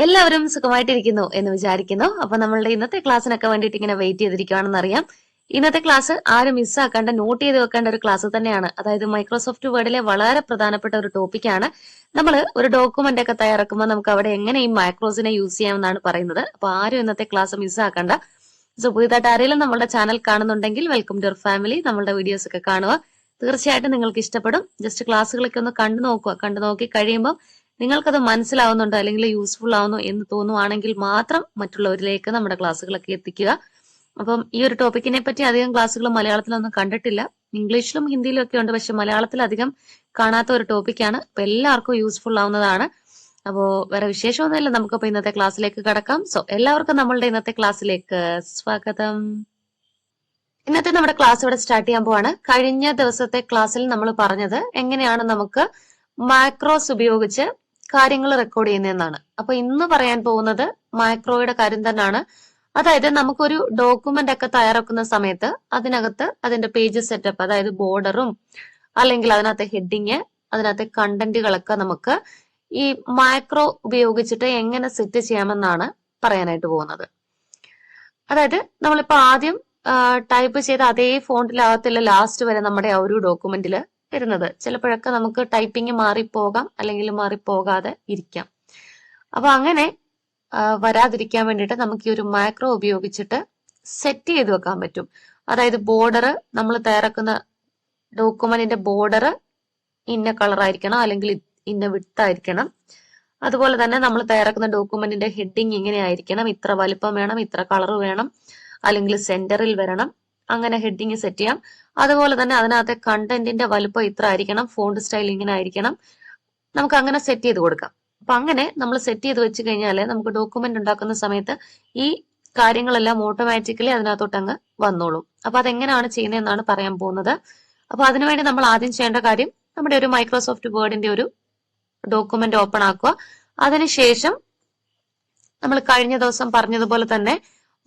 എല്ലാവരും സുഖമായിട്ടിരിക്കുന്നു എന്ന് വിചാരിക്കുന്നു. അപ്പൊ നമ്മളുടെ ഇന്നത്തെ ക്ലാസ്സിനൊക്കെ വേണ്ടിയിട്ട് ഇങ്ങനെ വെയിറ്റ് ചെയ്തിരിക്കുകയാണെന്ന് അറിയാം. ഇന്നത്തെ ക്ലാസ് ആരും മിസ്സാക്കേണ്ട, നോട്ട് ചെയ്ത് വെക്കേണ്ട ഒരു ക്ലാസ് തന്നെയാണ്. അതായത് മൈക്രോസോഫ്റ്റ് വേർഡിലെ വളരെ പ്രധാനപ്പെട്ട ഒരു ടോപ്പിക്കാണ്. നമ്മൾ ഒരു ഡോക്യുമെന്റ് ഒക്കെ തയ്യാറാക്കുമ്പോൾ നമുക്ക് അവിടെ എങ്ങനെ ഈ മൈക്രോസിനെ യൂസ് ചെയ്യാമെന്നാണ് പറയുന്നത്. അപ്പൊ ആരും ഇന്നത്തെ ക്ലാസ് മിസ്സാക്കണ്ട. സോ പുതിയതായിട്ട് ആരെങ്കിലും നമ്മുടെ ചാനൽ കാണുന്നുണ്ടെങ്കിൽ വെൽക്കം ടു യുവർ ഫാമിലി. നമ്മളുടെ വീഡിയോസ് ഒക്കെ കാണുക, തീർച്ചയായിട്ടും നിങ്ങൾക്ക് ഇഷ്ടപ്പെടും. ജസ്റ്റ് ക്ലാസ്സുകളൊക്കെ ഒന്ന് കണ്ടു നോക്കുക. കണ്ടു നോക്കി കഴിയുമ്പോൾ നിങ്ങൾക്കത് മനസ്സിലാവുന്നുണ്ടോ അല്ലെങ്കിൽ യൂസ്ഫുൾ ആവുന്നു എന്ന് തോന്നുവാണെങ്കിൽ മാത്രം മറ്റുള്ളവരിലേക്ക് നമ്മുടെ ക്ലാസ്സുകളൊക്കെ എത്തിക്കുക. അപ്പം ഈ ഒരു ടോപ്പിക്കിനെ പറ്റി അധികം ക്ലാസ്സുകൾ മലയാളത്തിലൊന്നും കണ്ടിട്ടില്ല. ഇംഗ്ലീഷിലും ഹിന്ദിയിലും ഒക്കെ ഉണ്ട്, പക്ഷെ മലയാളത്തിൽ അധികം കാണാത്ത ഒരു ടോപ്പിക്കാണ്. അപ്പൊ എല്ലാവർക്കും യൂസ്ഫുൾ ആവുന്നതാണ്. അപ്പോ വേറെ വിശേഷമൊന്നുമില്ല, നമുക്കപ്പോ ഇന്നത്തെ ക്ലാസ്സിലേക്ക് കടക്കാം. സോ എല്ലാവർക്കും നമ്മളുടെ ഇന്നത്തെ ക്ലാസ്സിലേക്ക് സ്വാഗതം. ഇന്നത്തെ നമ്മുടെ ക്ലാസ് ഇവിടെ സ്റ്റാർട്ട് ചെയ്യാൻ പോവാണ്. കഴിഞ്ഞ ദിവസത്തെ ക്ലാസ്സിൽ നമ്മൾ പറഞ്ഞത് എങ്ങനെയാണ് നമുക്ക് മാക്രോസ് ഉപയോഗിച്ച് കാര്യങ്ങൾ റെക്കോർഡ് ചെയ്യുന്നതെന്നാണ്. അപ്പൊ ഇന്ന് പറയാൻ പോകുന്നത് മാക്രോയുടെ കാര്യം തന്നെയാണ്. അതായത് നമുക്കൊരു ഡോക്യുമെന്റ് ഒക്കെ തയ്യാറാക്കുന്ന സമയത്ത് അതിനകത്ത് അതിന്റെ പേജ് സെറ്റപ്പ്, അതായത് ബോർഡറും അല്ലെങ്കിൽ അതിനകത്തെ ഹെഡിങ്, അതിനകത്തെ കണ്ടന്റുകളൊക്കെ നമുക്ക് ഈ മാക്രോ ഉപയോഗിച്ചിട്ട് എങ്ങനെ സെറ്റ് ചെയ്യാമെന്നാണ് പറയാനായിട്ട് പോകുന്നത്. അതായത് നമ്മളിപ്പോ ആദ്യം ടൈപ്പ് ചെയ്ത അതേ ഫോണ്ടിലാകത്തില്ല ലാസ്റ്റ് വരെ നമ്മുടെ ആ ഒരു ഡോക്യുമെന്റിൽ വരുന്നത്. ചിലപ്പോഴൊക്കെ നമുക്ക് ടൈപ്പിംഗ് മാറിപ്പോകാം, അല്ലെങ്കിൽ മാറിപ്പോകാതെ ഇരിക്കാം. അപ്പൊ അങ്ങനെ വരാതിരിക്കാൻ വേണ്ടിയിട്ട് നമുക്ക് ഈ ഒരു മാക്രോ ഉപയോഗിച്ചിട്ട് സെറ്റ് ചെയ്ത് വെക്കാൻ പറ്റും. അതായത് ബോർഡർ, നമ്മൾ തയ്യാറാക്കുന്ന ഡോക്യുമെന്റിന്റെ ബോർഡർ ഇന്ന കളർ ആയിരിക്കണം, അല്ലെങ്കിൽ ഇന്ന വിഡ്ത്ത് ആയിരിക്കണം. അതുപോലെ തന്നെ നമ്മൾ തയ്യാറാക്കുന്ന ഡോക്യുമെന്റിന്റെ ഹെഡിങ് ഇങ്ങനെ ആയിരിക്കണം, ഇത്ര വലിപ്പം വേണം, ഇത്ര കളർ വേണം, അല്ലെങ്കിൽ സെന്ററിൽ വരണം. അങ്ങനെ ഹെഡിങ് സെറ്റ് ചെയ്യാം. അതുപോലെ തന്നെ അതിനകത്തെ കണ്ടന്റിന്റെ വലുപ്പം ഇത്ര ആയിരിക്കണം, ഫോണ്ട് സ്റ്റൈൽ ഇങ്ങനെ ആയിരിക്കണം. നമുക്ക് അങ്ങനെ സെറ്റ് ചെയ്ത് കൊടുക്കാം. അപ്പൊ അങ്ങനെ നമ്മൾ സെറ്റ് ചെയ്ത് വെച്ച് കഴിഞ്ഞാല് നമുക്ക് ഡോക്യുമെന്റ് ഉണ്ടാക്കുന്ന സമയത്ത് ഈ കാര്യങ്ങളെല്ലാം ഓട്ടോമാറ്റിക്കലി അതിനകത്തോട്ട് അങ്ങ് വന്നോളും. അപ്പൊ അതെങ്ങനെയാണ് ചെയ്യുന്നതെന്നാണ് പറയാൻ പോകുന്നത്. അപ്പൊ അതിനുവേണ്ടി നമ്മൾ ആദ്യം ചെയ്യേണ്ട കാര്യം, നമ്മുടെ ഒരു മൈക്രോസോഫ്റ്റ് വേർഡിന്റെ ഒരു ഡോക്യുമെന്റ് ഓപ്പൺ ആക്കുക. അതിനുശേഷം നമ്മൾ കഴിഞ്ഞ ദിവസം പറഞ്ഞതുപോലെ തന്നെ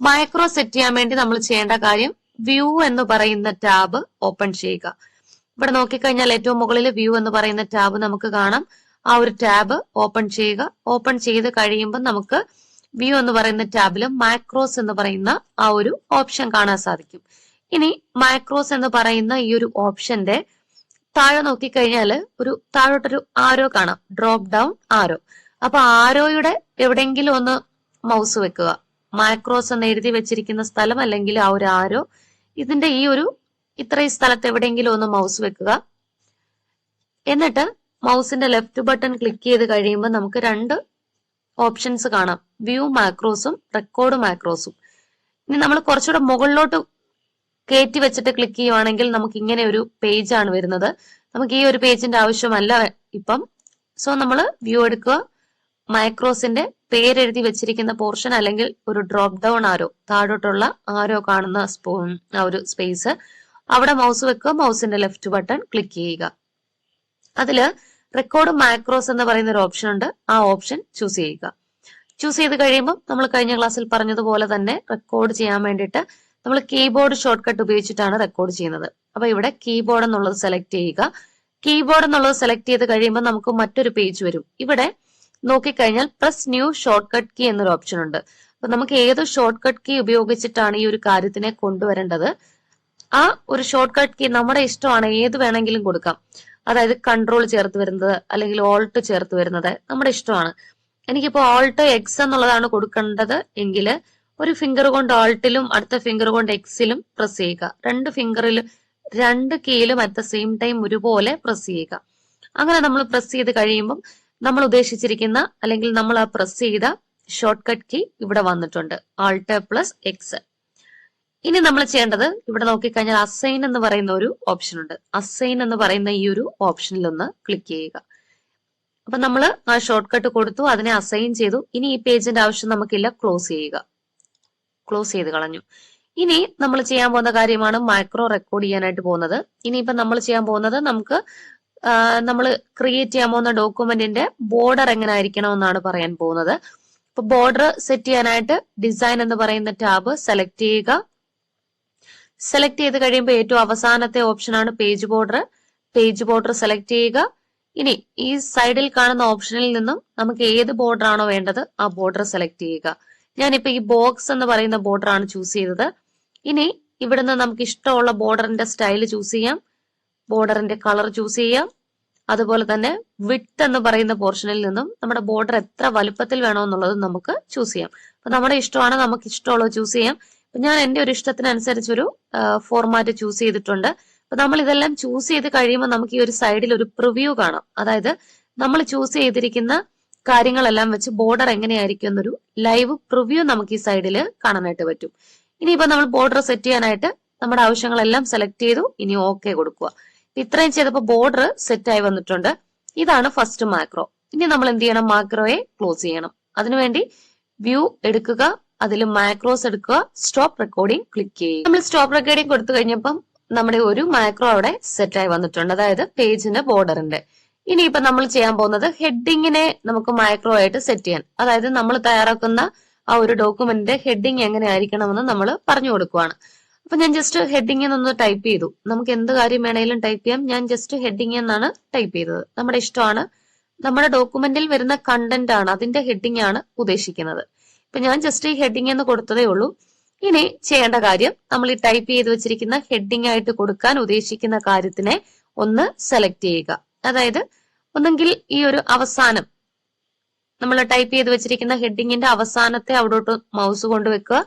മൈക്രോ സെറ്റ് ചെയ്യാൻ വേണ്ടി നമ്മൾ ചെയ്യേണ്ട കാര്യം, വ്യൂ എന്ന് പറയുന്ന ടാബ് ഓപ്പൺ ചെയ്യുക. ഇവിടെ നോക്കിക്കഴിഞ്ഞാൽ ഏറ്റവും മുകളിൽ വ്യൂ എന്ന് പറയുന്ന ടാബ് നമുക്ക് കാണാം. ആ ഒരു ടാബ് ഓപ്പൺ ചെയ്യുക. ഓപ്പൺ ചെയ്ത് കഴിയുമ്പോൾ നമുക്ക് വ്യൂ എന്ന് പറയുന്ന ടാബിൽ മാക്രോസ് എന്ന് പറയുന്ന ആ ഒരു ഓപ്ഷൻ കാണാൻ സാധിക്കും. ഇനി മാക്രോസ് എന്ന് പറയുന്ന ഈ ഒരു ഓപ്ഷന്റെ താഴെ നോക്കിക്കഴിഞ്ഞാൽ ഒരു താഴോട്ടൊരു ആരോ കാണാം, ഡ്രോപ്പ് ഡൗൺ ആരോ. അപ്പൊ ആരോയുടെ എവിടെയെങ്കിലും ഒന്ന് മൗസ് വെക്കുക. മാക്രോസ് എന്ന് എഴുതി വെച്ചിരിക്കുന്ന സ്ഥലം, അല്ലെങ്കിൽ ആ ഒരു ആരോ, ഇതിന്റെ ഈ ഒരു ഇത്രയും സ്ഥലത്ത് എവിടെയെങ്കിലും ഒന്ന് മൗസ് വെക്കുക. എന്നിട്ട് മൗസിന്റെ ലെഫ്റ്റ് ബട്ടൺ ക്ലിക്ക് ചെയ്ത് കഴിയുമ്പോൾ നമുക്ക് രണ്ട് ഓപ്ഷൻസ് കാണാം, വ്യൂ മാക്രോസും റെക്കോർഡ് മാക്രോസും. ഇനി നമ്മൾ കുറച്ചുകൂടെ മുകളിലോട്ട് കയറ്റി വെച്ചിട്ട് ക്ലിക്ക് ചെയ്യുവാണെങ്കിൽ നമുക്ക് ഇങ്ങനെ ഒരു പേജ് ആണ് വരുന്നത്. നമുക്ക് ഈ ഒരു പേജിന്റെ ആവശ്യമല്ല ഇപ്പം. സോ നമ്മൾ വ്യൂ എടുക്കുക, മൈക്രോസിന്റെ പേരെഴുതി വെച്ചിരിക്കുന്ന പോർഷൻ, അല്ലെങ്കിൽ ഒരു ഡ്രോപ്പ് ഡൗൺ ആരോ, താഴോട്ടുള്ള ആരോ കാണുന്ന ആ ഒരു സ്പേസ്, അവിടെ മൗസ് വെക്കുക. മൗസിന്റെ ലെഫ്റ്റ് ബട്ടൺ ക്ലിക്ക് ചെയ്യുക. അതില് റെക്കോർഡ് മാക്രോസ് എന്ന് പറയുന്ന ഒരു ഓപ്ഷൻ ഉണ്ട്. ആ ഓപ്ഷൻ ചൂസ് ചെയ്യുക. ചൂസ് ചെയ്ത് കഴിയുമ്പോൾ നമ്മൾ കഴിഞ്ഞ ക്ലാസ്സിൽ പറഞ്ഞതുപോലെ തന്നെ റെക്കോർഡ് ചെയ്യാൻ വേണ്ടിയിട്ട് നമ്മൾ കീബോർഡ് ഷോർട്ട് കട്ട് ഉപയോഗിച്ചിട്ടാണ് റെക്കോർഡ് ചെയ്യുന്നത്. അപ്പൊ ഇവിടെ കീബോർഡ് എന്നുള്ളത് സെലക്ട് ചെയ്യുക. കീബോർഡ് എന്നുള്ളത് സെലക്ട് ചെയ്ത് കഴിയുമ്പോൾ നമുക്ക് മറ്റൊരു പേജ് വരും. ഇവിടെ നോക്കിക്കഴിഞ്ഞാൽ press new shortcut key എന്നൊരു ഓപ്ഷൻ ഉണ്ട്. അപ്പൊ നമുക്ക് ഏത് ഷോർട്ട് കട്ട് കീ ഉപയോഗിച്ചിട്ടാണ് ഈ ഒരു കാര്യത്തിനെ കൊണ്ടുവരേണ്ടത്, ആ ഒരു ഷോർട്ട് കട്ട് കീ നമ്മുടെ ഇഷ്ടമാണ്, ഏത് വേണമെങ്കിലും കൊടുക്കാം. അതായത് കൺട്രോൾ ചേർത്ത് വരുന്നത്, അല്ലെങ്കിൽ ഓൾട്ട് ചേർത്ത് വരുന്നത് നമ്മുടെ ഇഷ്ടമാണ്. എനിക്കിപ്പോ ഓൾട്ട് എക്സ് എന്നുള്ളതാണ് കൊടുക്കേണ്ടത് എങ്കിൽ ഒരു ഫിംഗർ കൊണ്ട് ഓൾട്ടിലും അടുത്ത ഫിംഗർ കൊണ്ട് എക്സിലും പ്രസ് ചെയ്യുക. രണ്ട് കീയിലും അറ്റ് ദ സെയിം ടൈം ഒരുപോലെ പ്രസ് ചെയ്യുക. അങ്ങനെ നമ്മൾ പ്രസ് ചെയ്ത് കഴിയുമ്പോൾ നമ്മൾ ഉദ്ദേശിച്ചിരിക്കുന്ന, അല്ലെങ്കിൽ നമ്മൾ ആ പ്രസ് ചെയ്ത ഷോർട്ട് കട്ട് കീ ഇവിടെ വന്നിട്ടുണ്ട്, ആൾട്ട് പ്ലസ് എക്സ്. ഇനി നമ്മൾ ചെയ്യേണ്ടത്, ഇവിടെ നോക്കിക്കഴിഞ്ഞാൽ അസൈൻ എന്ന് പറയുന്ന ഒരു ഓപ്ഷൻ ഉണ്ട്. അസൈൻ എന്ന് പറയുന്ന ഈ ഒരു ഓപ്ഷനിൽ ഒന്ന് ക്ലിക്ക് ചെയ്യുക. അപ്പൊ നമ്മൾ ആ ഷോർട്ട് കട്ട് കൊടുത്തു, അതിനെ അസൈൻ ചെയ്തു. ഇനി ഈ പേജിന്റെ ആവശ്യം നമുക്കില്ല, ക്ലോസ് ചെയ്യുക. ക്ലോസ് ചെയ്ത് കളഞ്ഞു. ഇനി നമ്മൾ ചെയ്യാൻ പോകുന്ന കാര്യമാണ് മാക്രോ റെക്കോർഡ് ചെയ്യാനായിട്ട് പോകുന്നത്. ഇനിയിപ്പോ നമ്മൾ ചെയ്യാൻ പോകുന്നത്, നമുക്ക് നമ്മൾ ക്രിയേറ്റ് ചെയ്യാൻ പോകുന്ന ഡോക്യുമെന്റിന്റെ ബോർഡർ എങ്ങനെ ആയിരിക്കണം എന്നാണ് പറയാൻ പോകുന്നത്. ഇപ്പൊ ബോർഡർ സെറ്റ് ചെയ്യാനായിട്ട് ഡിസൈൻ എന്ന് പറയുന്ന ടാബ് സെലക്ട് ചെയ്യുക. സെലക്ട് ചെയ്ത് കഴിയുമ്പോൾ ഏറ്റവും അവസാനത്തെ ഓപ്ഷനാണ് page border. Page border select ചെയ്യുക. ഇനി ഈ സൈഡിൽ കാണുന്ന ഓപ്ഷനിൽ നിന്നും നമുക്ക് ഏത് ബോർഡർ ആണോ വേണ്ടത് ആ ബോർഡർ സെലക്ട് ചെയ്യുക. ഞാനിപ്പോ ഈ ബോക്സ് എന്ന് പറയുന്ന ബോർഡർ ആണ് ചൂസ് ചെയ്തത്. ഇനി ഇവിടുന്ന് നമുക്ക് ഇഷ്ടമുള്ള ബോർഡറിന്റെ സ്റ്റൈൽ ചൂസ് ചെയ്യാം, ബോർഡറിന്റെ കളർ ചൂസ് ചെയ്യാം. അതുപോലെ തന്നെ വിഡ്ത്ത് എന്ന് പറയുന്ന പോർഷനിൽ നിന്നും നമ്മുടെ ബോർഡർ എത്ര വലുപ്പത്തിൽ വേണമെന്നുള്ളത് നമുക്ക് ചൂസ് ചെയ്യാം. അപ്പൊ നമ്മുടെ ഇഷ്ടമാണ്, നമുക്ക് ഇഷ്ടമുള്ളത് ചൂസ് ചെയ്യാം. ഞാൻ എന്റെ ഒരു ഇഷ്ടത്തിനനുസരിച്ചൊരു ഫോർമാറ്റ് ചൂസ് ചെയ്തിട്ടുണ്ട്. അപ്പൊ നമ്മൾ ഇതെല്ലാം ചൂസ് ചെയ്ത് കഴിയുമ്പോൾ നമുക്ക് ഈ ഒരു സൈഡിൽ ഒരു പ്രിവ്യൂ കാണാം. അതായത് നമ്മൾ ചൂസ് ചെയ്തിരിക്കുന്ന കാര്യങ്ങളെല്ലാം വെച്ച് ബോർഡർ എങ്ങനെയായിരിക്കും എന്നൊരു ലൈവ് പ്രിവ്യൂ നമുക്ക് ഈ സൈഡിൽ കാണാനായിട്ട് പറ്റും. ഇനിയിപ്പോ നമ്മൾ ബോർഡർ സെറ്റ് ചെയ്യാനായിട്ട് നമ്മുടെ ആവശ്യങ്ങളെല്ലാം സെലക്ട് ചെയ്തു. ഇനി ഓക്കെ കൊടുക്കുക. ഇത്രയും ചെയ്തപ്പോൾ ബോർഡർ സെറ്റ് ആയി വന്നിട്ടുണ്ട്. ഇതാണ് ഫസ്റ്റ് മാക്രോ. ഇനി നമ്മൾ എന്ത് ചെയ്യണം? മാക്രോയെ ക്ലോസ് ചെയ്യണം. അതിനുവേണ്ടി വ്യൂ എടുക്കുക, അതിൽ മാക്രോസ് എടുക്കുക, സ്റ്റോപ്പ് റെക്കോർഡിംഗ് ക്ലിക്ക് ചെയ്യുക. നമ്മൾ സ്റ്റോപ്പ് റെക്കോർഡിംഗ് കൊടുത്തു കഴിഞ്ഞപ്പം നമ്മുടെ ഒരു മാക്രോ അവിടെ സെറ്റ് ആയി വന്നിട്ടുണ്ട്, അതായത് പേജിന്റെ ബോർഡറിന്റെ. ഇനിയിപ്പോ നമ്മൾ ചെയ്യാൻ പോകുന്നത് ഹെഡിങ്ങിനെ നമുക്ക് മാക്രോ ആയിട്ട് സെറ്റ് ചെയ്യാൻ, അതായത് നമ്മൾ തയ്യാറാക്കുന്ന ആ ഒരു ഡോക്യുമെന്റിന്റെ ഹെഡിങ് എങ്ങനെ ആയിരിക്കണമെന്ന് നമ്മൾ പറഞ്ഞു കൊടുക്കുവാണ്. അപ്പൊ ഞാൻ ജസ്റ്റ് ഹെഡിങ് എന്നൊന്ന് ടൈപ്പ് ചെയ്തു. നമുക്ക് എന്ത് കാര്യം വേണേലും ടൈപ്പ് ചെയ്യാം. ഞാൻ ജസ്റ്റ് ഹെഡിങ് എന്നാണ് ടൈപ്പ് ചെയ്തത്. നമ്മുടെ ഇഷ്ടമാണ്, നമ്മുടെ ഡോക്യുമെന്റിൽ വരുന്ന കണ്ടന്റ് ആണ്, അതിന്റെ ഹെഡിങ് ആണ് ഉദ്ദേശിക്കുന്നത്. ഇപ്പൊ ഞാൻ ജസ്റ്റ് ഈ ഹെഡിങ് എന്ന് കൊടുത്തതേ ഉള്ളൂ. ഇനി ചെയ്യേണ്ട കാര്യം, നമ്മൾ ഈ ടൈപ്പ് ചെയ്ത് വെച്ചിരിക്കുന്ന ഹെഡിങ് ആയിട്ട് കൊടുക്കാൻ ഉദ്ദേശിക്കുന്ന കാര്യത്തിനെ ഒന്ന് സെലക്ട് ചെയ്യുക. അതായത് ഒന്നെങ്കിൽ ഈ ഒരു അവസാനം നമ്മൾ ടൈപ്പ് ചെയ്ത് വെച്ചിരിക്കുന്ന ഹെഡിങ്ങിന്റെ അവസാനത്തെ അവിടോട്ട് മൗസ് കൊണ്ടുവെക്കുക.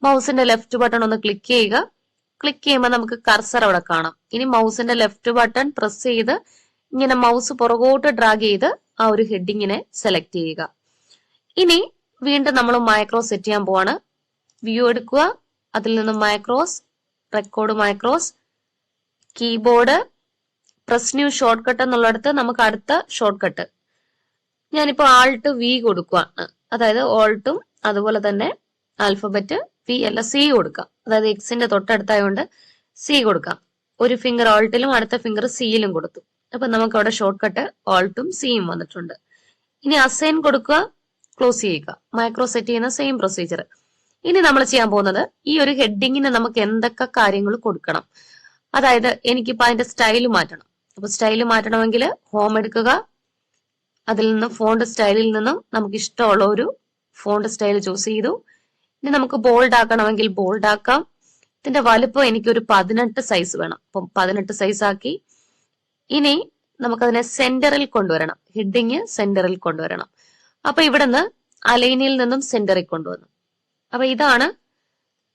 മൗസിന്റെ ലെഫ്റ്റ് ബട്ടൺ ഒന്ന് ക്ലിക്ക് ചെയ്യുക. ക്ലിക്ക് ചെയ്യുമ്പോൾ നമുക്ക് കർസർ അവിടെ കാണാം. ഇനി മൗസിന്റെ ലെഫ്റ്റ് ബട്ടൺ പ്രസ് ചെയ്ത് ഇങ്ങനെ മൗസ് പുറകോട്ട് ഡ്രാഗ് ചെയ്ത് ആ ഒരു ഹെഡിങ്ങിനെ സെലക്ട് ചെയ്യുക. ഇനി വീണ്ടും നമ്മൾ മാക്രോ സെറ്റ് ചെയ്യാൻ പോവാണ്. വ്യൂ എടുക്കുക, അതിൽ നിന്ന് macros, record macros, keyboard, press new shortcut എന്നുള്ളിടത്ത് നമുക്ക് അടുത്ത ഷോർട്ട് കട്ട് ഞാനിപ്പോ ആൾട്ട് വി കൊടുക്കുകയാണ്. അതായത് ഓൾട്ടും അതുപോലെ തന്നെ ആൽഫബറ്റ് വി അല്ല സി കൊടുക്കാം. അതായത് എക്സിന്റെ തൊട്ടടുത്തായതുകൊണ്ട് സി കൊടുക്കാം. ഒരു ഫിംഗർ ഓൾട്ടിലും അടുത്ത ഫിംഗർ സിയിലും കൊടുത്തു. അപ്പൊ നമുക്ക് അവിടെ ഷോർട്ട് കട്ട് ഓൾട്ടും സിയും വന്നിട്ടുണ്ട്. ഇനി അസൈൻ കൊടുക്കുക, ക്ലോസ് ചെയ്യുക. മൈക്രോ സെറ്റ് ചെയ്യുന്ന സെയിം പ്രൊസീജിയർ. ഇനി നമ്മൾ ചെയ്യാൻ പോകുന്നത് ഈ ഒരു ഹെഡിങ്ങിന് നമുക്ക് എന്തൊക്കെ കാര്യങ്ങൾ കൊടുക്കണം. അതായത് എനിക്കിപ്പോ അതിന്റെ സ്റ്റൈല് മാറ്റണം. അപ്പൊ സ്റ്റൈല് മാറ്റണമെങ്കിൽ ഹോം എടുക്കുക, അതിൽ നിന്ന് ഫോണ്ട് സ്റ്റൈലിൽ നിന്നും നമുക്ക് ഇഷ്ടമുള്ള ഒരു ഫോണ്ട് സ്റ്റൈൽ ചൂസ് ചെയ്തു. ഇനി നമുക്ക് ബോൾഡ് ആക്കണമെങ്കിൽ ബോൾഡ് ആക്കാം. ഇതിന്റെ വലുപ്പം എനിക്കൊരു 18 സൈസ് വേണം. അപ്പം 18 സൈസ് ആക്കി. ഇനി നമുക്കതിനെ സെന്ററിൽ കൊണ്ടുവരണം. ഹെഡിങ് സെന്ററിൽ കൊണ്ടുവരണം. അപ്പൊ ഇവിടുന്ന് അലൈനിൽ നിന്നും സെന്ററിൽ കൊണ്ടുവന്നു. അപ്പൊ ഇതാണ്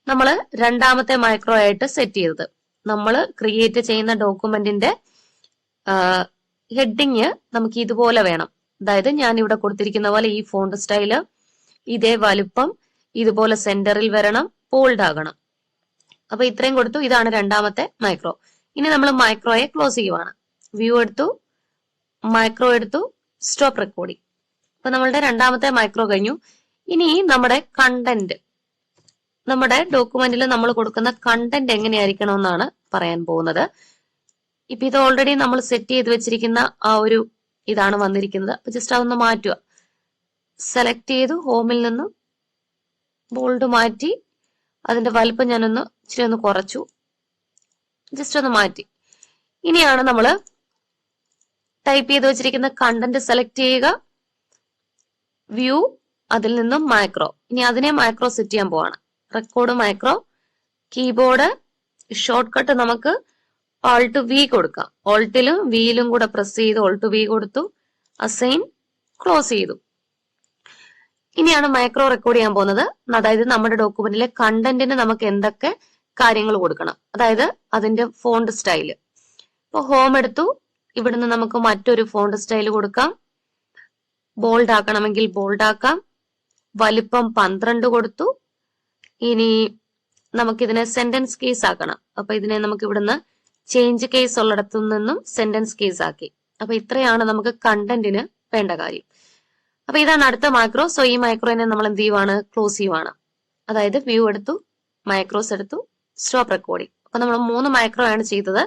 നമ്മൾ രണ്ടാമത്തെ മൈക്രോ ആയിട്ട് സെറ്റ് ചെയ്തത്. നമ്മൾ ക്രിയേറ്റ് ചെയ്യുന്ന ഡോക്യുമെന്റിന്റെ ഹെഡിങ് നമുക്ക് ഇതുപോലെ വേണം. അതായത് ഞാൻ ഇവിടെ കൊടുത്തിരിക്കുന്ന പോലെ ഈ ഫോണ്ട് സ്റ്റൈല്, ഇതേ വലുപ്പം, ഇതുപോലെ സെന്ററിൽ വരണം, ബോൾഡ് ആകണം. അപ്പൊ ഇത്രയും കൊടുത്തു. ഇതാണ് രണ്ടാമത്തെ മൈക്രോ. ഇനി നമ്മൾ മൈക്രോയെ ക്ലോസ് ചെയ്യുവാണ്. വ്യൂ എടുത്തു, മൈക്രോ എടുത്തു, സ്റ്റോപ്പ് റെക്കോർഡിംഗ്. അപ്പൊ നമ്മളുടെ രണ്ടാമത്തെ മൈക്രോ കഴിഞ്ഞു. ഇനി നമ്മുടെ കണ്ടന്റ്, നമ്മുടെ ഡോക്യുമെന്റിൽ നമ്മൾ കൊടുക്കുന്ന കണ്ടന്റ് എങ്ങനെയായിരിക്കണം എന്നാണ് പറയാൻ പോകുന്നത്. ഇപ്പൊ ഇത് ഓൾറെഡി നമ്മൾ സെറ്റ് ചെയ്ത് വെച്ചിരിക്കുന്ന ആ ഒരു ഇതാണ് വന്നിരിക്കുന്നത്. അപ്പൊ ജസ്റ്റ് അതൊന്ന് മാറ്റുക. സെലക്ട് ചെയ്തു, ഹോമിൽ നിന്നും ബോൾഡ് മാറ്റി, അതിന്റെ വലുപ്പം ഞാനൊന്ന് ഇച്ചിരി ഒന്ന് കുറച്ചു, ജസ്റ്റ് ഒന്ന് മാറ്റി. ഇനിയാണ് നമ്മൾ ടൈപ്പ് ചെയ്ത് വെച്ചിരിക്കുന്ന കണ്ടന്റ് സെലക്ട് ചെയ്യുക, വ്യൂ, അതിൽ നിന്നും മൈക്രോ. ഇനി അതിനെ മൈക്രോ സെറ്റ് ചെയ്യാൻ പോവാണ്. Record micro, keyboard, short cut നമുക്ക് ഓൾട്ട് വി കൊടുക്കാം. ഓൾട്ടിലും വിയിലും കൂടെ പ്രസ് ചെയ്ത് ഓൾട്ട് വി കൊടുത്തു, അസൈൻ, ക്ലോസ് ചെയ്തു. ഇനിയാണ് മൈക്രോ റെക്കോർഡ് ചെയ്യാൻ പോകുന്നത്. അതായത് നമ്മുടെ ഡോക്യുമെന്റിലെ കണ്ടന്റിന് നമുക്ക് എന്തൊക്കെ കാര്യങ്ങൾ കൊടുക്കണം, അതായത് അതിന്റെ ഫോണ്ട് സ്റ്റൈല്. ഇപ്പൊ ഹോം എടുത്തു, ഇവിടുന്ന് നമുക്ക് മറ്റൊരു ഫോണ്ട് സ്റ്റൈൽ കൊടുക്കാം. ബോൾഡ് ആക്കണമെങ്കിൽ ബോൾഡ് ആക്കാം. വലിപ്പം 12 കൊടുത്തു. ഇനി നമുക്കിതിനെ സെന്റൻസ് കേസ് ആക്കണം. അപ്പൊ ഇതിനെ നമുക്ക് ഇവിടുന്ന് ചേഞ്ച് കേസ് ഉള്ളിടത്തു നിന്നും സെന്റൻസ് കേസ് ആക്കി. അപ്പൊ ഇത്രയാണ് നമുക്ക് കണ്ടന്റിന് വേണ്ട കാര്യം. അപ്പൊ ഇതാണ് അടുത്ത മൈക്രോ. സോ ഈ മൈക്രോനെ നമ്മൾ എന്ത് ചെയ്യുവാണ്? ക്ലോസ് ചെയ്യുവാണ്. അതായത് വ്യൂ എടുത്തു, മൈക്രോസ് എടുത്തു, സ്റ്റോപ്പ് റെക്കോർഡിംഗ്. അപ്പൊ നമ്മൾ 3 മൈക്രോ ആണ് ചെയ്തത്.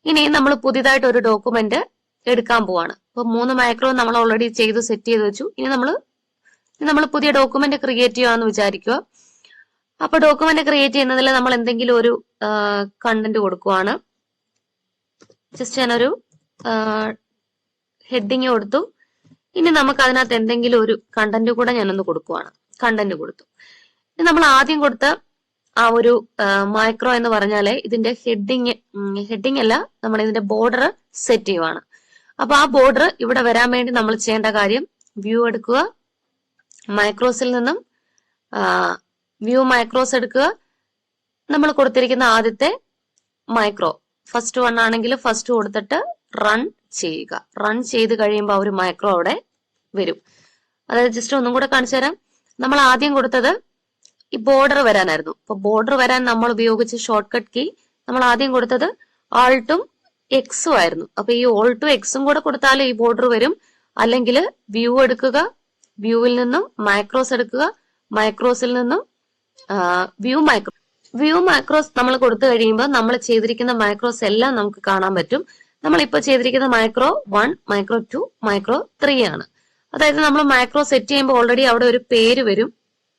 ഇനി നമ്മൾ പുതിയതായിട്ട് ഒരു ഡോക്യുമെന്റ് എടുക്കാൻ പോവാണ്. അപ്പൊ 3 മൈക്രോ നമ്മൾ ഓൾറെഡി ചെയ്തു സെറ്റ് ചെയ്ത് വെച്ചു. ഇനി നമ്മൾ പുതിയ ഡോക്യുമെന്റ് ക്രിയേറ്റ് ചെയ്യാന്ന് വിചാരിക്കുക. അപ്പൊ ഡോക്യുമെന്റ് ക്രിയേറ്റ് ചെയ്യുന്നതിൽ നമ്മൾ എന്തെങ്കിലും ഒരു കണ്ടന്റ് കൊടുക്കുവാണ്. ജസ്റ്റ് ഞാനൊരു ഹെഡിങ് കൊടുത്തു. ഇനി നമുക്ക് അതിനകത്ത് എന്തെങ്കിലും ഒരു കണ്ടന്റ് കൂടെ ഞാനൊന്ന് കൊടുക്കുവാണ്. കണ്ടന്റ് കൊടുത്തു. ഇനി നമ്മൾ ആദ്യം കൊടുത്ത ആ ഒരു മൈക്രോ എന്ന് പറഞ്ഞാല് ഇതിന്റെ ഹെഡിങ് അല്ല, നമ്മൾ ഇതിന്റെ ബോർഡർ സെറ്റ് ചെയ്യുവാണ്. അപ്പൊ ആ ബോർഡർ ഇവിടെ വരാൻ വേണ്ടി നമ്മൾ ചെയ്യേണ്ട കാര്യം, വ്യൂ എടുക്കുക, മൈക്രോസിൽ നിന്നും വ്യൂ മൈക്രോസ് എടുക്കുക. നമ്മൾ കൊടുത്തിരിക്കുന്ന ആദ്യത്തെ മൈക്രോ ഫസ്റ്റ് വൺ ആണെങ്കിൽ ഫസ്റ്റ് കൊടുത്തിട്ട് റൺ ചെയ്യുക. റൺ ചെയ്ത് കഴിയുമ്പോൾ ആ ഒരു മൈക്രോ അവിടെ വരും. അതായത് ജസ്റ്റ് ഒന്നും കൂടെ കാണിച്ചു തരാം. നമ്മൾ ആദ്യം കൊടുത്തത് ഈ ബോർഡർ വരാനായിരുന്നു. അപ്പൊ ബോർഡർ വരാൻ നമ്മൾ ഉപയോഗിച്ച ഷോർട്ട് കട്ട് കീ നമ്മൾ ആദ്യം കൊടുത്തത് ആൾട്ടും എക്സും ആയിരുന്നു. അപ്പൊ ഈ ഓൾട്ടും എക്സും കൂടെ കൊടുത്താലും ഈ ബോർഡർ വരും. അല്ലെങ്കിൽ വ്യൂ എടുക്കുക, വ്യൂവിൽ നിന്നും മൈക്രോസ് എടുക്കുക, മൈക്രോസിൽ നിന്നും വ്യൂ മൈക്രോസ് നമ്മൾ കൊടുത്തു കഴിയുമ്പോൾ നമ്മൾ ചെയ്തിരിക്കുന്ന മൈക്രോസ് എല്ലാം നമുക്ക് കാണാൻ പറ്റും. നമ്മളിപ്പോ ചെയ്തിരിക്കുന്ന മൈക്രോ 1, മൈക്രോ 2, മൈക്രോ 3 ആണ്. അതായത് നമ്മൾ മൈക്രോ സെറ്റ് ചെയ്യുമ്പോൾ ഓൾറെഡി അവിടെ ഒരു പേര് വരും,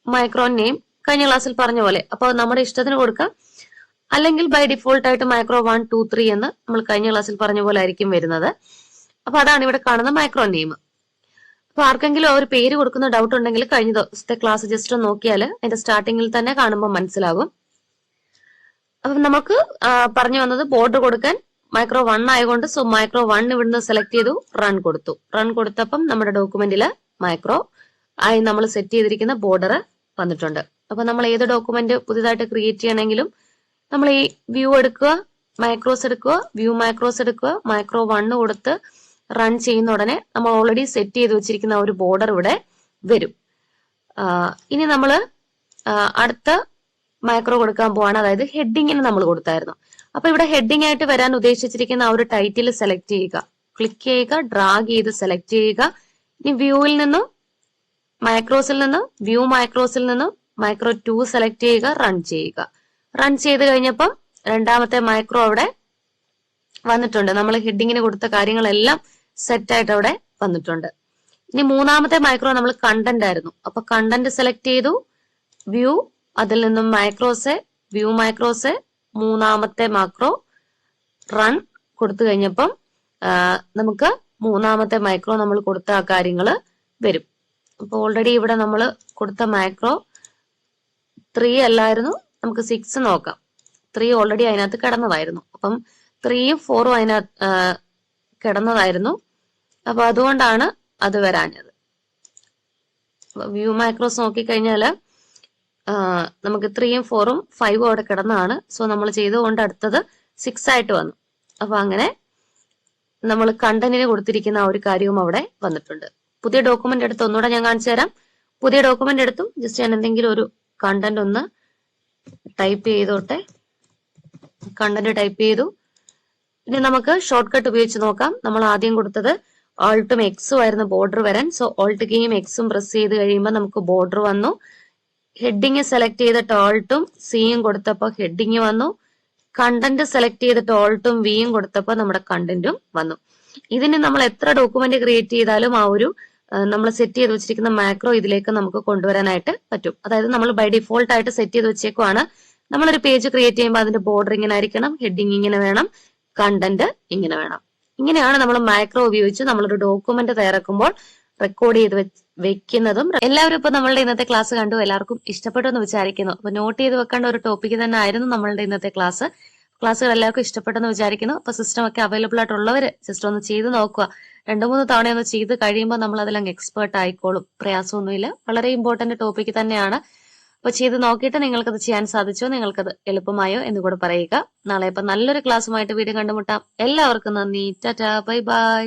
മൈക്രോ നെയിം, കഴിഞ്ഞ ക്ലാസ്സിൽ പറഞ്ഞ പോലെ. അപ്പൊ നമ്മുടെ ഇഷ്ടത്തിന് കൊടുക്കാം. അല്ലെങ്കിൽ ബൈ ഡിഫോൾട്ട് ആയിട്ട് മൈക്രോ 1, 2, 3 എന്ന് നമ്മൾ കഴിഞ്ഞ ക്ലാസ്സിൽ പറഞ്ഞ പോലെ ആയിരിക്കും വരുന്നത്. അപ്പൊ അതാണ് ഇവിടെ കാണുന്ന മൈക്രോ നെയിം. അപ്പൊ ആർക്കെങ്കിലും ആ ഒരു പേര് കൊടുക്കുന്ന ഡൗട്ട് ഉണ്ടെങ്കിൽ കഴിഞ്ഞ ദിവസത്തെ ക്ലാസ് ജസ്റ്റ് ഒന്ന് നോക്കിയാൽ അതിന്റെ സ്റ്റാർട്ടിങ്ങിൽ തന്നെ കാണുമ്പോൾ മനസ്സിലാകും. അപ്പൊ നമുക്ക് പറഞ്ഞു വന്നത് ബോർഡർ കൊടുക്കാൻ മൈക്രോ 1 ആയതുകൊണ്ട് സോ മൈക്രോ 1 ഇവിടുന്ന് സെലക്ട് ചെയ്തു, റൺ കൊടുത്തു. റൺ കൊടുത്തപ്പം നമ്മുടെ ഡോക്യുമെന്റില് മൈക്രോ ആയി നമ്മൾ സെറ്റ് ചെയ്തിരിക്കുന്ന ബോർഡർ വന്നിട്ടുണ്ട്. അപ്പൊ നമ്മൾ ഏത് ഡോക്യുമെന്റ് പുതിയതായിട്ട് ക്രിയേറ്റ് ചെയ്യണമെങ്കിലും നമ്മൾ ഈ വ്യൂ എടുക്കുക, മൈക്രോസ് എടുക്കുക, വ്യൂ മൈക്രോസ് എടുക്കുക, മൈക്രോ 1 കൊടുത്ത് റൺ ചെയ്യുന്ന ഉടനെ നമ്മൾ ഓൾറെഡി സെറ്റ് ചെയ്ത് വെച്ചിരിക്കുന്ന ഒരു ബോർഡർ ഇവിടെ വരും. ഇനി നമ്മൾ അടുത്ത മൈക്രോ കൊടുക്കാൻ പോവാണ്. അതായത് ഹെഡിങ്ങിന് നമ്മൾ കൊടുത്തായിരുന്നു. അപ്പൊ ഇവിടെ ഹെഡിങ് ആയിട്ട് വരാൻ ഉദ്ദേശിച്ചിരിക്കുന്ന ആ ഒരു ടൈറ്റിൽ സെലക്ട് ചെയ്യുക, ക്ലിക്ക് ചെയ്യുക, ഡ്രാഗ് ചെയ്ത് സെലക്ട് ചെയ്യുക. ഇനി വ്യൂവിൽ നിന്നും മൈക്രോസിൽ നിന്നും വ്യൂ മൈക്രോസിൽ നിന്നും മൈക്രോ 2 സെലക്ട് ചെയ്യുക, റൺ ചെയ്യുക. റൺ ചെയ്ത് കഴിഞ്ഞപ്പോൾ രണ്ടാമത്തെ മൈക്രോ അവിടെ വന്നിട്ടുണ്ട്. നമ്മൾ ഹെഡിങ്ങിന് കൊടുത്ത കാര്യങ്ങളെല്ലാം സെറ്റ് ആയിട്ട് അവിടെ വന്നിട്ടുണ്ട്. ഇനി മൂന്നാമത്തെ മൈക്രോ നമ്മൾ കണ്ടന്റ് ആയിരുന്നു. അപ്പൊ കണ്ടന്റ് സെലക്ട് ചെയ്തു, വ്യൂ, അതിൽ നിന്നും മൈക്രോസ്, വ്യൂ മൈക്രോസ്, മൂന്നാമത്തെ മൈക്രോ, റൺ കൊടുത്തു കഴിഞ്ഞപ്പം നമുക്ക് മൂന്നാമത്തെ മൈക്രോ നമ്മൾ കൊടുത്ത ആ കാര്യങ്ങള് വരും. അപ്പൊ ഓൾറെഡി ഇവിടെ നമ്മൾ കൊടുത്ത മൈക്രോ 3 അല്ലായിരുന്നു, നമുക്ക് 6 നോക്കാം. 3 ഓൾറെഡി അതിനകത്ത് കിടന്നതായിരുന്നു. അപ്പം 3ഉം 4ഉം അതിനകത്ത് കിടന്നതായിരുന്നു. അപ്പൊ അതുകൊണ്ടാണ് അത് വരാഞ്ഞത്. വ്യൂ മൈക്രോസ് നോക്കിക്കഴിഞ്ഞാല് നമുക്ക് 3ഉം 4ഉം 5ഉം അവിടെ കിടന്നതാണ്. സോ നമ്മൾ ചെയ്തുകൊണ്ട് അടുത്തത് 6 ആയിട്ട് വന്നു. അപ്പൊ അങ്ങനെ നമ്മൾ കണ്ടന്റിന് കൊടുത്തിരിക്കുന്ന ആ ഒരു കാര്യവും അവിടെ വന്നിട്ടുണ്ട്. പുതിയ ഡോക്യുമെന്റ് എടുത്ത് ഒന്നുകൂടെ ഞാൻ കാണിച്ചു തരാം. പുതിയ ഡോക്യുമെന്റ് എടുത്തു ജസ്റ്റ് ഞാൻ എന്തെങ്കിലും ഒരു കണ്ടന്റ് ഒന്ന് ടൈപ്പ് ചെയ്തോട്ടെ. കണ്ടന്റ് ടൈപ്പ് ചെയ്തു. ഇനി നമുക്ക് ഷോർട്ട് കട്ട് ഉപയോഗിച്ച് നോക്കാം. നമ്മൾ ആദ്യം കൊടുത്തത് ഓൾട്ടും എക്സും ആയിരുന്നു ബോർഡർ വരാൻ. സോ ഓൾട്ട് കീയും എക്സും പ്രസ് ചെയ്ത് കഴിയുമ്പോൾ നമുക്ക് ബോർഡർ വന്നു. ഹെഡിങ് സെലക്ട് ചെയ്തിട്ട് ഓൾട്ടും സിയും കൊടുത്തപ്പോൾ ഹെഡിങ് വന്നു. കണ്ടന്റ് സെലക്ട് ചെയ്തിട്ട് ഓൾട്ടും വിയും കൊടുത്തപ്പോൾ നമ്മുടെ കണ്ടന്റും വന്നു. ഇതിന് നമ്മൾ എത്ര ഡോക്യുമെന്റ് ക്രിയേറ്റ് ചെയ്താലും ആ ഒരു നമ്മൾ സെറ്റ് ചെയ്ത് വെച്ചിരിക്കുന്ന മാക്രോ ഇതിലേക്ക് നമുക്ക് കൊണ്ടുവരാനായിട്ട് പറ്റും. അതായത് നമ്മൾ ബൈ ഡിഫോൾട്ട് ആയിട്ട് സെറ്റ് ചെയ്ത് വെച്ചേക്കുവാണ്. നമ്മളൊരു പേജ് ക്രിയേറ്റ് ചെയ്യുമ്പോൾ അതിന്റെ ബോർഡർ ഇങ്ങനെ ആയിരിക്കണം, ഹെഡിങ് ഇങ്ങനെ വേണം, കണ്ടന്റ് ഇങ്ങനെ വേണം. ഇങ്ങനെയാണ് നമ്മൾ മാക്രോ ഉപയോഗിച്ച് നമ്മളൊരു ഡോക്യുമെന്റ് തയ്യാറാക്കുമ്പോൾ റെക്കോർഡ് ചെയ്ത് വെക്കുന്നതും. എല്ലാവരും ഇപ്പൊ നമ്മളുടെ ഇന്നത്തെ ക്ലാസ് കണ്ടു, എല്ലാവർക്കും ഇഷ്ടപ്പെട്ടു എന്ന് വിചാരിക്കുന്നു. അപ്പൊ നോട്ട് ചെയ്ത് വെക്കേണ്ട ഒരു ടോപ്പിക് തന്നെ ആയിരുന്നു നമ്മളുടെ ഇന്നത്തെ ക്ലാസ്സുകൾ എല്ലാവർക്കും ഇഷ്ടപ്പെട്ടെന്ന് വിചാരിക്കുന്നു. അപ്പൊ സിസ്റ്റം ഒക്കെ അവൈലബിൾ ആയിട്ടുള്ളവര് ജസ്റ്റ് ഒന്ന് ചെയ്ത് നോക്കുക. 2-3 തവണ ഒന്ന് ചെയ്ത് കഴിയുമ്പോൾ നമ്മൾ അതിലങ്ങ് എക്സ്പേർട്ട് ആയിക്കോളും. പ്രയാസമൊന്നുമില്ല. വളരെ ഇമ്പോർട്ടന്റ് ടോപ്പിക് തന്നെയാണ്. അപ്പൊ ചെയ്ത് നോക്കിയിട്ട് നിങ്ങൾക്കത് ചെയ്യാൻ സാധിച്ചോ, നിങ്ങൾക്കത് എളുപ്പമായോ എന്ന് കൂടെ പറയുക. നാളെ ഇപ്പൊ നല്ലൊരു ക്ലാസ്സുമായിട്ട് വീണ്ടും കണ്ടുമുട്ടാം. എല്ലാവർക്കും നന്ദി. Tata, bye bye.